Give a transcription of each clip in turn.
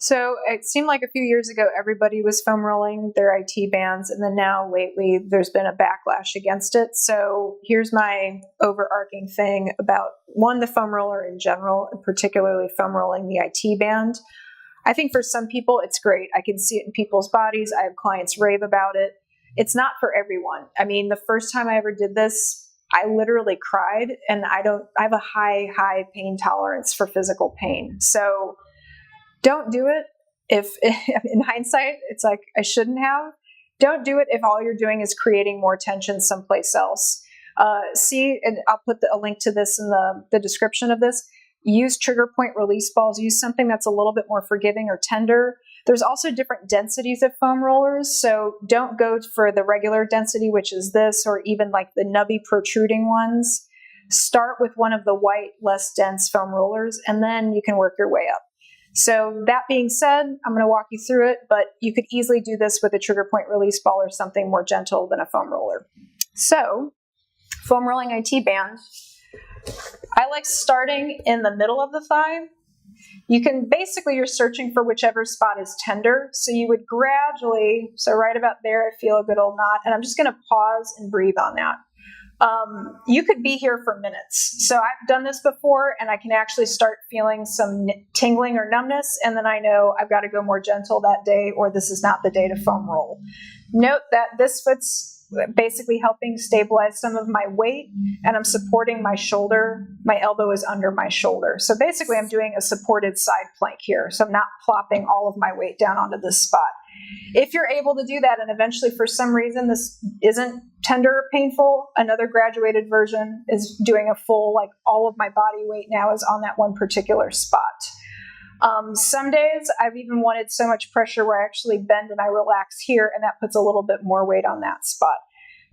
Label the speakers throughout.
Speaker 1: So it seemed like a few years ago, everybody was foam rolling their IT bands. And then now lately, there's been a backlash against it. So here's my overarching thing about one, the foam roller in general, and particularly foam rolling the IT band. I think for some people, it's great. I can see it in people's bodies. I have clients rave about it. It's not for everyone. I mean, the first time I ever did this, I literally cried, and I have a high pain tolerance for physical pain. So don't do it if, in hindsight, it's like I shouldn't have. Don't do it if all you're doing is creating more tension someplace else. And I'll put a link to this in the description of this. Use trigger point release balls. Use something that's a little bit more forgiving or tender. There's also different densities of foam rollers, so don't go for the regular density, which is this, or even like the nubby protruding ones. Start with one of the white, less dense foam rollers, and then you can work your way up. So that being said, I'm going to walk you through it, but you could easily do this with a trigger point release ball or something more gentle than a foam roller. So, foam rolling IT band. I like starting in the middle of the thigh. You're searching for whichever spot is tender. So you would gradually, so right about there, I feel a good old knot, and I'm just going to pause and breathe on that. You could be here for minutes. So I've done this before, and I can actually start feeling some tingling or numbness, and then I know I've got to go more gentle that day, or this is not the day to foam roll. Note that this foot's basically helping stabilize some of my weight, and I'm supporting my shoulder. My elbow is under my shoulder. So basically I'm doing a supported side plank here. So I'm not plopping all of my weight down onto this spot. If you're able to do that, and eventually for some reason this isn't tender or painful, another graduated version is doing a full, like all of my body weight now is on that one particular spot. Some days I've even wanted so much pressure where I actually bend and I relax here, and that puts a little bit more weight on that spot.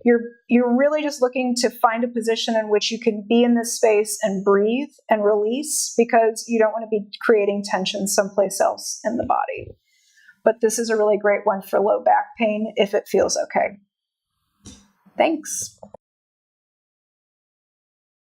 Speaker 1: You're really just looking to find a position in which you can be in this space and breathe and release, because you don't want to be creating tension someplace else in the body. But this is a really great one for low back pain if it feels okay. Thanks.